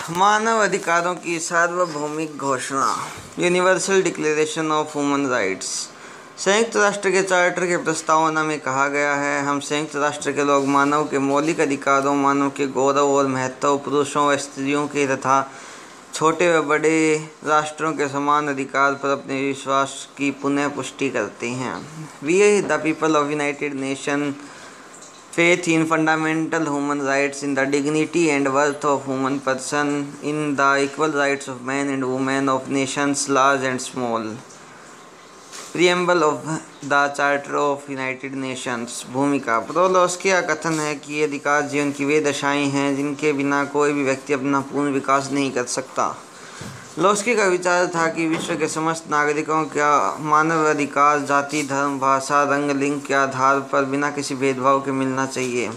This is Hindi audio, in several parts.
मानव अधिकारों की सार्वभौमिक घोषणा। Universal declaration of human rights. संयुक्त राष्ट्र के चार्टर के प्रस्तावना में कहा गया है, हम संयुक्त राष्ट्र के लोग मानव के मौलिक अधिकारों, मानव के गौरव और महत्व, पुरुषों व स्त्रियों के तथा छोटे व बड़े राष्ट्रों के समान अधिकार पर अपने विश्वास की पुनः पुष्टि करते हैं। We the people of United Nation faith in fundamental human rights, in the dignity and worth of human person, in the equal rights of men and women, of nations large and small. Preamble of the Charter of United Nations। भूमिका। प्रोलोस्की का कथन है कि ये अधिकार जीवन की वे दशाएं हैं जिनके बिना कोई भी व्यक्ति अपना पूर्ण विकास नहीं कर सकता। लोस्की का विचार था कि विश्व के समस्त नागरिकों का मानव अधिकार जाति, धर्म, भाषा, रंग, लिंग के आधार पर बिना किसी भेदभाव के मिलना चाहिए।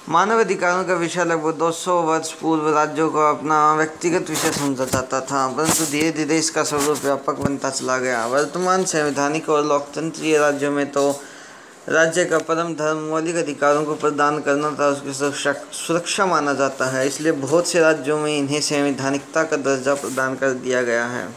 मानव अधिकारों का विषय लगभग 200 वर्ष पूर्व राज्यों को अपना व्यक्तिगत विषय समझा जाता था, परंतु धीरे धीरे इसका स्वरूप व्यापक बनता चला गया। वर्तमान संवैधानिक और लोकतंत्रीय राज्यों में तो राज्य का परम धर्म मौलिक अधिकारों को प्रदान करना तथा उसकी सुरक्षा माना जाता है, इसलिए बहुत से राज्यों में इन्हें संवैधानिकता का दर्जा प्रदान कर दिया गया है।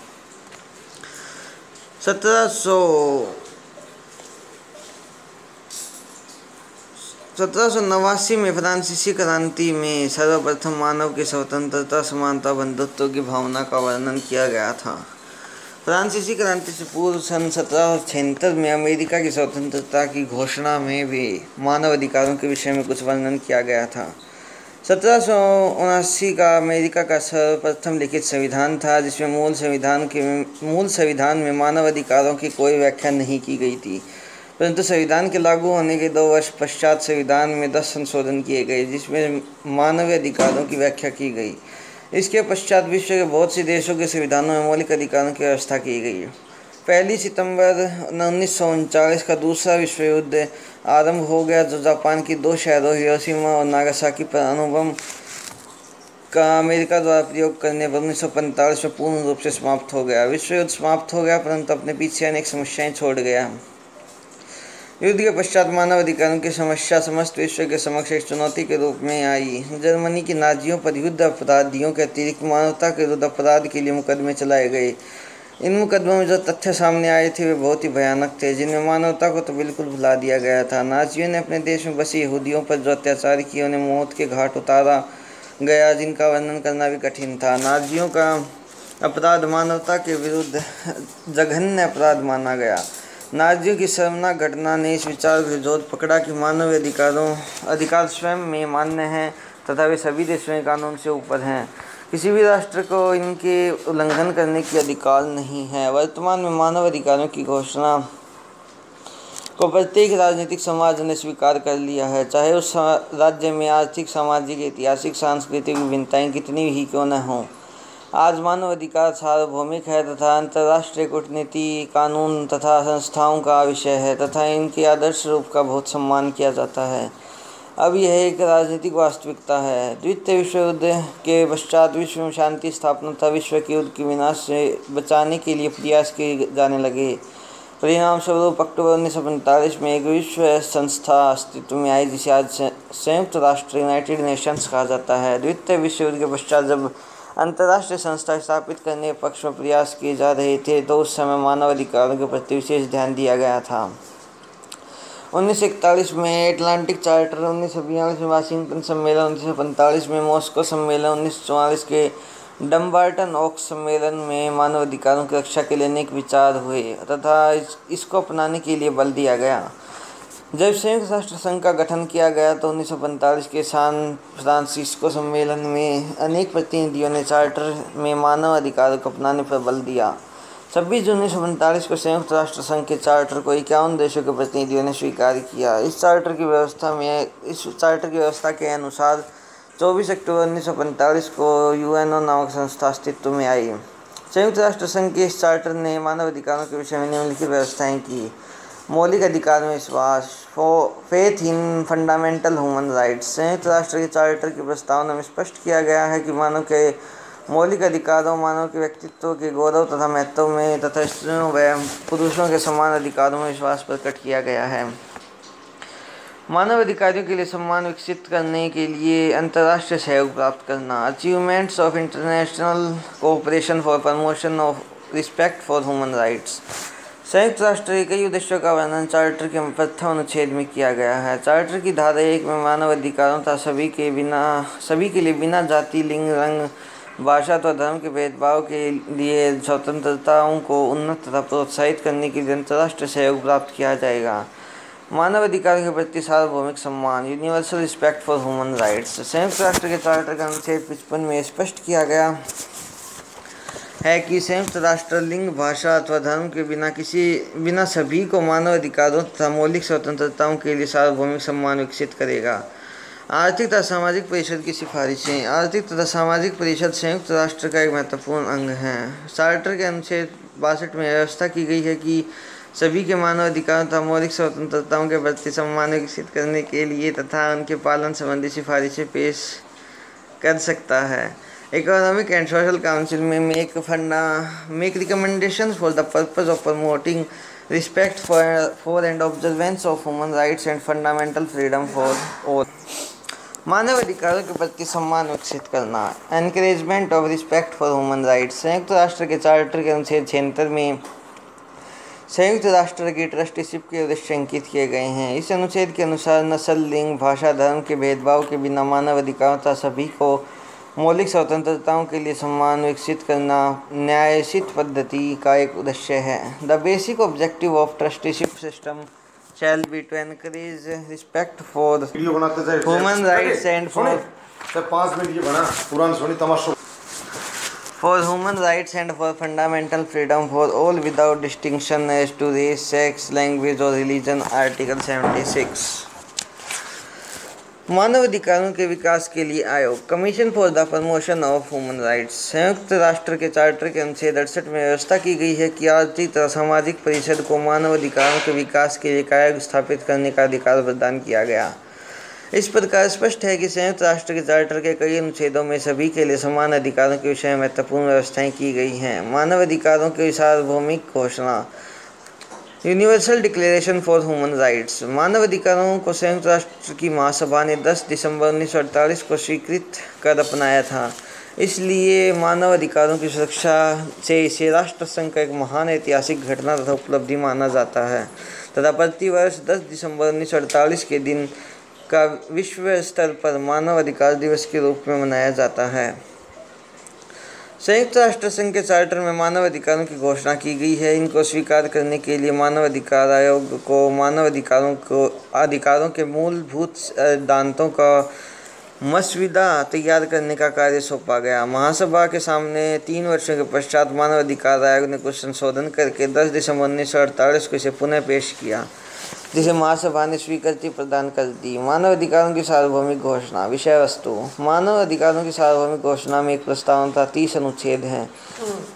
1789 में फ्रांसीसी क्रांति में सर्वप्रथम मानव की स्वतंत्रता, समानता, बंधुत्व की भावना का वर्णन किया गया था। फ्रांसीसी क्रांति से पूर्व सन 1776 में अमेरिका की स्वतंत्रता की घोषणा में भी मानव अधिकारों के विषय में कुछ वर्णन किया गया था। 1779 का अमेरिका का सर्वप्रथम लिखित संविधान था, जिसमें मूल संविधान में मानव अधिकारों की कोई व्याख्या नहीं की गई थी, परंतु संविधान के लागू होने के 2 वर्ष पश्चात संविधान में 10 संशोधन किए गए, जिसमें मानवीय अधिकारों की व्याख्या की गई। इसके पश्चात विश्व के बहुत से देशों के संविधानों में मौलिक अधिकारों की व्यवस्था की गई। 1 सितंबर 1939 का दूसरा विश्व युद्ध आरंभ हो गया, जो जापान की 2 शहरों हिरोशिमा और नागासाकी पर अणुबम का अमेरिका द्वारा प्रयोग करने पर 1945 में पूर्ण रूप से समाप्त हो गया। विश्व युद्ध समाप्त हो गया, परंतु अपने पीछे अनेक समस्याएं छोड़ गया। युद्ध के पश्चात मानव अधिकारों की समस्या समस्त विश्व के समक्ष एक चुनौती के रूप में आई। जर्मनी की नाजियों पर युद्ध अपराधियों के अतिरिक्त मानवता के विरुद्ध अपराध के लिए मुकदमे चलाए गए। इन मुकदमों में जो तथ्य सामने आए थे वे बहुत ही भयानक थे, जिनमें मानवता को तो बिल्कुल भुला दिया गया था। नाजियों ने अपने देश में बसे यहूदियों पर जो अत्याचार किए, उन्हें मौत के घाट उतारा गया, जिनका वर्णन करना भी कठिन था। नाजियों का अपराध मानवता के विरुद्ध जघन्य अपराध माना गया। नाजियों की शर्मनाक घटना ने इस विचार को जोर पकड़ा कि मानव अधिकार स्वयं में मान्य हैं तथा वे सभी देशों के कानून से ऊपर हैं। किसी भी राष्ट्र को इनके उल्लंघन करने की अधिकार नहीं है। वर्तमान में मानव अधिकारों की घोषणा को प्रत्येक राजनीतिक समाज ने स्वीकार कर लिया है, चाहे उस राज्य में आर्थिक, सामाजिक, ऐतिहासिक, सांस्कृतिक विभिन्नताएं कितनी ही क्यों न हों। आज मानव अधिकार सार्वभौमिक है तथा अंतर्राष्ट्रीय कूटनीति, कानून तथा संस्थाओं का विषय है तथा इनके आदर्श रूप का बहुत सम्मान किया जाता है। अब यह एक राजनीतिक वास्तविकता है। द्वितीय विश्व युद्ध के पश्चात विश्व में शांति स्थापना तथा विश्व के युद्ध के विनाश से बचाने के लिए प्रयास किए जाने लगे। परिणाम स्वरूप अक्टूबर 1945 में एक विश्व संस्था अस्तित्व में आई, जिसे आज संयुक्त राष्ट्र यूनाइटेड नेशंस कहा जाता है। द्वितीय विश्व युद्ध के पश्चात जब अंतर्राष्ट्रीय संस्था स्थापित करने के पक्ष में प्रयास किए जा रहे थे, तो उस समय मानव अधिकारों के प्रति विशेष ध्यान दिया गया था। 1941 में एटलांटिक चार्टर, 1942 में वाशिंगटन सम्मेलन, 1945 में मॉस्को सम्मेलन, 1944 के डम्बार्टन ओक्स सम्मेलन में मानव अधिकारों की रक्षा के लिए अनेक विचार हुए तथा इसको अपनाने के लिए बल दिया गया। जब संयुक्त राष्ट्र संघ का गठन किया गया तो 1945 के सान फ्रांसिस्को सम्मेलन में अनेक प्रतिनिधियों ने चार्टर में मानव अधिकारों को अपनाने पर बल दिया। 26 जून 1945 को संयुक्त राष्ट्र संघ के चार्टर को 51 देशों के प्रतिनिधियों ने स्वीकार किया। इस चार्टर की व्यवस्था के अनुसार 24 अक्टूबर 1945 को यूएनओ नामक संस्था अस्तित्व में आई। संयुक्त राष्ट्र संघ के इस चार्टर ने मानव अधिकारों के विषय में निम्नलिखित व्यवस्थाएं की। मौलिक अधिकार में विश्वास, faith in fundamental human rights. संयुक्त राष्ट्र के चार्टर की प्रस्तावना में स्पष्ट किया गया है कि मानव के मौलिक अधिकारों, मानव के व्यक्तित्व के गौरव तथा महत्व में तथा स्त्रियों व पुरुषों के समान अधिकारों में विश्वास प्रकट किया गया है। मानव अधिकारों के लिए सम्मान विकसित करने के लिए अंतर्राष्ट्रीय सहयोग प्राप्त करना। Achievements of international cooperation for promotion of respect for human rights. संयुक्त राष्ट्र के कई उद्देश्यों का वर्णन चार्टर के प्रथम अनुच्छेद में किया गया है। चार्टर की धारा 1 में मानव अधिकारों तथा सभी के लिए बिना जाति, लिंग, रंग, भाषा अथवा धर्म के भेदभाव के लिए स्वतंत्रताओं को उन्नत तथा प्रोत्साहित करने के लिए अंतर्राष्ट्रीय सहयोग प्राप्त किया जाएगा। मानव अधिकारों के प्रति सार्वभौमिक सम्मान, universal respect for human rights. संयुक्त राष्ट्र के चार्टर का अनुच्छेद 55 में स्पष्ट किया गया है कि संयुक्त राष्ट्र लिंग, भाषा अथवा धर्म के बिना सभी को मानव अधिकारों तथा मौलिक स्वतंत्रताओं के लिए सार्वभौमिक सम्मान विकसित करेगा। आर्थिक तथा सामाजिक परिषद की सिफारिशें। आर्थिक तथा सामाजिक परिषद संयुक्त राष्ट्र का एक महत्वपूर्ण अंग है। चार्टर के अनुच्छेद 62 में व्यवस्था की गई है कि सभी के मानव अधिकारों तथा मौलिक स्वतंत्रताओं के प्रति सम्मान विकसित करने के लिए तथा उनके पालन संबंधी सिफारिशें पेश कर सकता है। इकोनॉमिक एंड सोशल काउंसिल में make recommendations for the purpose of promoting respect for and observance of human rights and fundamental freedom for all. मानव अधिकारों के प्रति सम्मान विकसित करना। Encouragement of respect for human rights. संयुक्त राष्ट्र के चार्टर के अनुच्छेद 76 में संयुक्त राष्ट्र की ट्रस्टीशिप के उद्देश्य अंकित किए गए हैं। इस अनुच्छेद के अनुसार नस्ल, लिंग, भाषा, धर्म के भेदभाव के बिना मानव अधिकारों तथा सभी को मौलिक स्वतंत्रताओं के लिए सम्मान विकसित करना न्यायोचित पद्धति का एक उद्देश्य है। The basic objective of trusteeship system shall be to encourage respect for human rights and for 5 minute ये बना पुराना सोनी तमाशा for human rights and for fundamental freedom for all without distinction as to race, sex, language or religion। Article 76। मानव अधिकारों के विकास के लिए आयोग। Commission for the promotion of human rights. संयुक्त राष्ट्र के चार्टर के अनुच्छेद 68 में व्यवस्था की गई है कि आर्थिक तथा सामाजिक परिषद को मानव अधिकारों के विकास के लिए एक आयोग स्थापित करने का अधिकार प्रदान किया गया। इस प्रकार स्पष्ट है कि संयुक्त राष्ट्र के चार्टर के कई अनुच्छेदों में सभी के लिए समान अधिकारों के विषय में महत्वपूर्ण व्यवस्थाएं की गई हैं। मानव अधिकारों के सार्वभौमिक घोषणा। Universal declaration for human rights. मानव अधिकारों को संयुक्त राष्ट्र की महासभा ने 10 दिसंबर 1948 को स्वीकृत कर अपनाया था। इसलिए मानव अधिकारों की सुरक्षा से इसे राष्ट्र संघ का एक महान ऐतिहासिक घटना तथा उपलब्धि माना जाता है तथा प्रतिवर्ष 10 दिसंबर 1948 के दिन का विश्व स्तर पर मानव अधिकार दिवस के रूप में मनाया जाता है। संयुक्त राष्ट्र संघ के चार्टर में मानव अधिकारों की घोषणा की गई है। इनको स्वीकार करने के लिए मानव अधिकार आयोग को मानव अधिकारों के मूलभूत सिद्धांतों का मसविदा तैयार करने का कार्य सौंपा गया। महासभा के सामने 3 वर्षों के पश्चात मानव अधिकार आयोग ने कुछ संशोधन करके 10 दिसंबर 1948 को इसे पुनः पेश किया, जिसे महासभा ने स्वीकृति प्रदान कर दी। मानव अधिकारों की सार्वभौमिक घोषणा। विषय वस्तु। मानव अधिकारों की सार्वभौमिक घोषणा में एक प्रस्तावना तथा 30 अनुच्छेद हैं,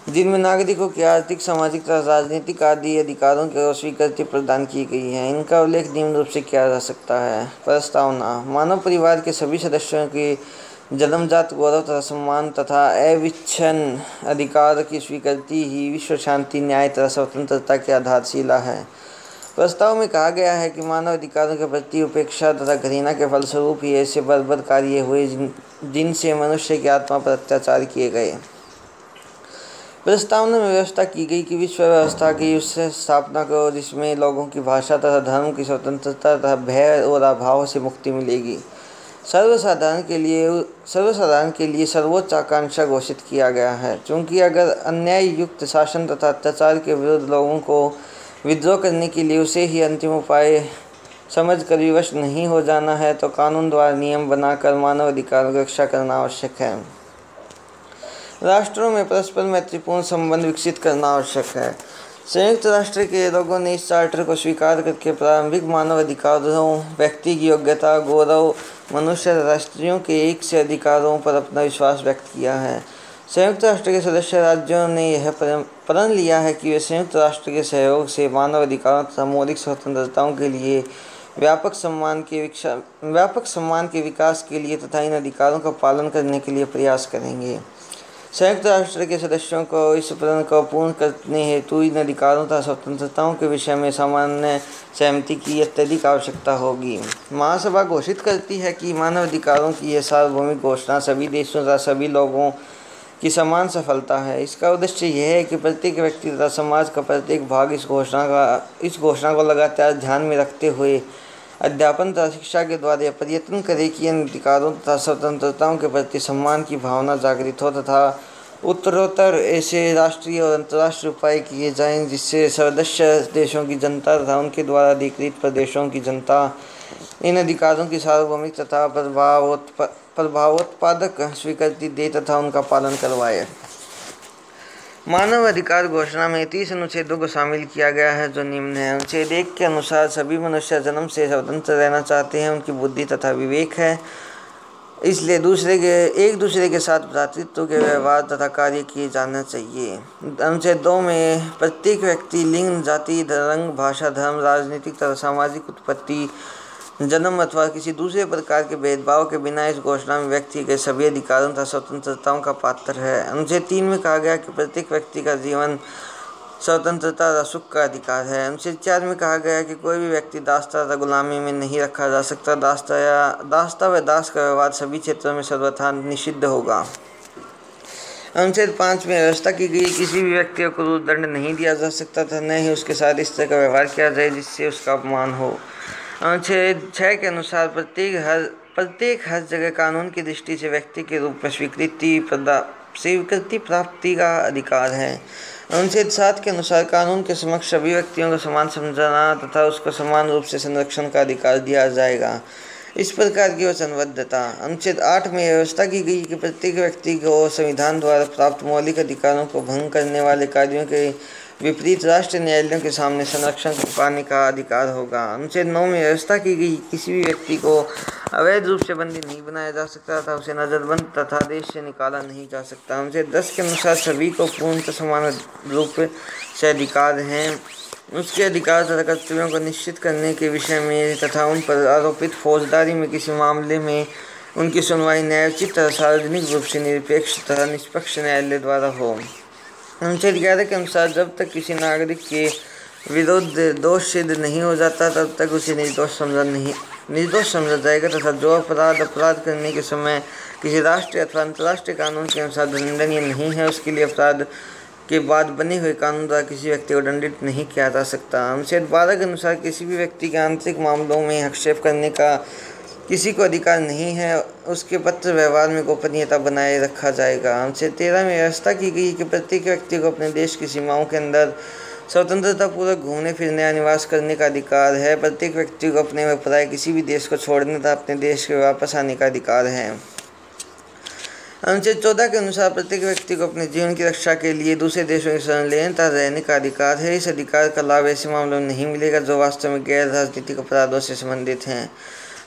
जिनमें नागरिकों के आर्थिक, सामाजिक तथा राजनीतिक आदि अधिकारों को स्वीकृति प्रदान की गई है। इनका उल्लेख निम्न रूप से किया जा सकता है। प्रस्तावना। मानव परिवार के सभी सदस्यों के जन्मजात गौरव तथा सम्मान तथा अविच्छिन्न अधिकार की स्वीकृति ही विश्व शांति, न्याय तथा स्वतंत्रता की आधारशिला है। प्रस्ताव में कहा गया है कि मानव अधिकारों के प्रति उपेक्षा तथा घृणा के फलस्वरूप ही ऐसे बर्बर कार्य हुए जिनसे मनुष्य की आत्मा पर अत्याचार किए गए। प्रस्तावना में व्यवस्था की गई कि विश्व व्यवस्था की उस स्थापना करो जिसमें लोगों की भाषा तथा धर्म की स्वतंत्रता तथा भय और अभाव से मुक्ति मिलेगी। सर्वसाधारण के लिए सर्वोच्च आकांक्षा घोषित किया गया है। चूँकि अगर अन्याय युक्त शासन तथा अत्याचार के विरुद्ध लोगों को विद्रोह करने के लिए उसे ही अंतिम उपाय समझकर विवश नहीं हो जाना है, तो कानून द्वारा नियम बनाकर मानव अधिकारों की रक्षा करना आवश्यक है। राष्ट्रों में परस्पर मैत्रीपूर्ण संबंध विकसित करना आवश्यक है। संयुक्त राष्ट्र के लोगों ने इस चार्टर को स्वीकार करके प्रारंभिक मानव अधिकारों, व्यक्ति की योग्यता, गौरव, मनुष्य राष्ट्रीयों के एक से अधिकारों पर अपना विश्वास व्यक्त किया है। संयुक्त राष्ट्र के सदस्य राज्यों ने यह प्रण लिया है कि वे संयुक्त राष्ट्र के सहयोग से मानव अधिकारों तथा मौलिक स्वतंत्रताओं के लिए व्यापक सम्मान के विकास के लिए तथा इन अधिकारों का पालन करने के लिए प्रयास करेंगे। संयुक्त राष्ट्र के सदस्यों को इस प्रण को पूर्ण करने हेतु इन अधिकारों तथा स्वतंत्रताओं के विषय में सामान्य सहमति की अत्यधिक आवश्यकता होगी। महासभा घोषित करती है कि मानव अधिकारों की यह सार्वभौमिक घोषणा सभी देशों तथा सभी लोगों की समान सफलता है। इसका उद्देश्य यह है कि प्रत्येक व्यक्ति तथा समाज का प्रत्येक भाग इस घोषणा को लगातार ध्यान में रखते हुए अध्यापन तथा शिक्षा के द्वारा यह प्रयत्न करे कि इन अधिकारों तथा स्वतंत्रताओं के प्रति सम्मान की भावना जागृत हो तथा उत्तरोत्तर ऐसे राष्ट्रीय और अंतर्राष्ट्रीय उपाय किए जाएं जिससे सदस्य देशों की जनता तथा उनके द्वारा अधिकृत प्रदेशों की जनता इन अधिकारों की सार्वभौमिक तथा प्रभावोत्पादक स्वीकृति दे तथा उनका पालन करवाए। मानव अधिकार घोषणा में 30 अनुच्छेदों को शामिल किया गया है जो निम्न है। अनुच्छेद 1 के अनुसार सभी मनुष्य जन्म से स्वतंत्र रहना चाहते हैं, उनकी बुद्धि तथा विवेक है, इसलिए एक दूसरे के साथ भ्रातृत्व के व्यवहार तथा कार्य किए जाना चाहिए। अनुच्छेद 2 में प्रत्येक व्यक्ति लिंग, जाति, रंग, भाषा, धर्म, राजनीतिक तथा सामाजिक उत्पत्ति, जन्म अथवा किसी दूसरे प्रकार के भेदभाव के बिना इस घोषणा में व्यक्ति के सभी अधिकारों तथा स्वतंत्रताओं का पात्र है। अनुच्छेद 3 में कहा गया कि प्रत्येक व्यक्ति का जीवन, स्वतंत्रता तथा सुख का अधिकार है। अनुच्छेद 4 में कहा गया कि कोई भी व्यक्ति दासता तथा गुलामी में नहीं रखा जा सकता। दासता व दास का व्यवहार सभी क्षेत्रों में सर्वथा निषिद्ध होगा। अनुच्छेद 5 में व्यवस्था की गई किसी भी व्यक्ति को क्रूर दंड नहीं दिया जा सकता था, न ही उसके साथ इस तरह का व्यवहार किया जाए जिससे उसका अपमान हो। अनुच्छेद 6 के अनुसार प्रत्येक हर जगह कानून की दृष्टि से व्यक्ति के रूप में स्वीकृति प्राप्ति का अधिकार है। अनुच्छेद 7 के अनुसार कानून के समक्ष सभी व्यक्तियों को समान समझना तथा उसको समान रूप से संरक्षण का अधिकार दिया जाएगा। इस प्रकार की वचनबद्धता। अनुच्छेद 8 में व्यवस्था की गई कि प्रत्येक व्यक्ति को संविधान द्वारा प्राप्त मौलिक अधिकारों को भंग करने वाले कार्यों के विपरीत राष्ट्रीय न्यायालयों के सामने संरक्षण पाने का अधिकार होगा। अनुच्छेद 9 में व्यवस्था की गई किसी भी व्यक्ति को अवैध रूप से बंदी नहीं बनाया जा सकता तथा उसे नजरबंद तथा देश से निकाला नहीं जा सकता। अनुच्छेद 10 के अनुसार सभी को पूर्णतः समान रूप से अधिकार हैं। उसके अधिकार तथा कर्तव्यों को निश्चित करने के विषय में तथा उन पर आरोपित फौजदारी में किसी मामले में उनकी सुनवाई न्यायोचित तथा सार्वजनिक रूप से निरपेक्ष तथा निष्पक्ष न्यायालय द्वारा हो। अनुच्छेद 11 के अनुसार जब तक किसी नागरिक के विरुद्ध दोष सिद्ध नहीं हो जाता तब तक उसे निर्दोष समझा जाएगा तथा जो अपराध करने के समय किसी राष्ट्रीय अथवा अंतर्राष्ट्रीय कानून के अनुसार दंडनीय नहीं है, उसके लिए अपराध के बाद बने हुए कानून द्वारा किसी व्यक्ति को दंडित नहीं किया जा सकता। अनुच्छेद 12 के अनुसार किसी भी व्यक्ति के आंतरिक मामलों में हस्तक्षेप करने का किसी को अधिकार नहीं है, उसके पत्र व्यवहार में गोपनीयता बनाए रखा जाएगा। अनुच्छेद 13 में व्यवस्था की गई कि प्रत्येक व्यक्ति को अपने देश की सीमाओं के अंदर स्वतंत्रतापूर्वक घूमने फिरने या निवास करने का अधिकार है। प्रत्येक व्यक्ति को अपने व पराये किसी भी देश को छोड़ने तथा अपने देश के वापस आने का अधिकार है। अनुच्छेद 14 के अनुसार प्रत्येक व्यक्ति को अपने जीवन की रक्षा के लिए दूसरे देशों की शरण लेने तथा रहने का अधिकार है। इस अधिकार का लाभ ऐसे मामलों में नहीं मिलेगा जो वास्तव में गैर राजनीतिक अपराधों से संबंधित हैं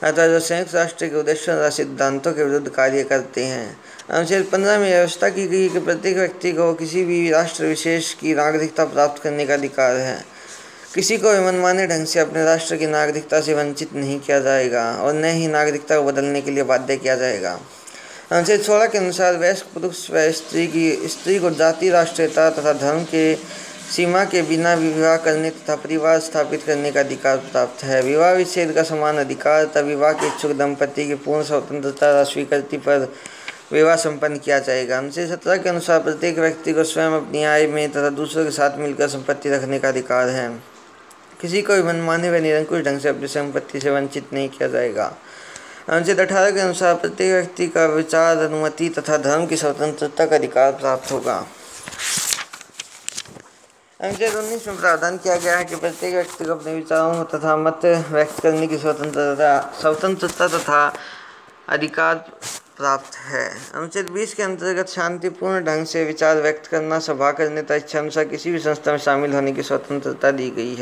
अतः जो संयुक्त राष्ट्र के उद्देश्यों तथा सिद्धांतों के विरुद्ध कार्य करते हैं। अनुच्छेद 15 में व्यवस्था की गई कि प्रत्येक व्यक्ति को किसी भी राष्ट्र विशेष की नागरिकता प्राप्त करने का अधिकार है। किसी को भी मनमाने ढंग से अपने राष्ट्र की नागरिकता से वंचित नहीं किया जाएगा और न ही नागरिकता को बदलने के लिए बाध्य किया जाएगा। अनुच्छेद 16 के अनुसार वयस्क पुरुष व स्त्री को जाति, राष्ट्रीयता तथा धर्म के सीमा के बिना विवाह करने तथा परिवार स्थापित करने का अधिकार प्राप्त है। विवाह विच्छेद का समान अधिकार तथा विवाह के इच्छुक दंपति की पूर्ण स्वतंत्रता तथा स्वीकृति पर विवाह संपन्न किया जाएगा। अनुच्छेद 17 के अनुसार प्रत्येक व्यक्ति को स्वयं अपनी आय में तथा दूसरों के साथ मिलकर संपत्ति रखने का अधिकार है। किसी को भी मनमाने व निरंकुश ढंग से अपनी संपत्ति से वंचित नहीं किया जाएगा। अनुच्छेद 18 के अनुसार प्रत्येक व्यक्ति का विचार, अनुमति तथा धर्म की स्वतंत्रता का अधिकार प्राप्त होगा। अनुच्छेद 19 में प्रावधान किया गया है कि प्रत्येक व्यक्ति को अपने विचारों तथा मत व्यक्त करने की स्वतंत्रता तथा अधिकार प्राप्त है। अनुच्छेद 20 के अंतर्गत शांतिपूर्ण ढंग से विचार व्यक्त करना, सभा करने तथा इच्छा अनुसार किसी भी संस्था में शामिल होने की स्वतंत्रता दी गई है।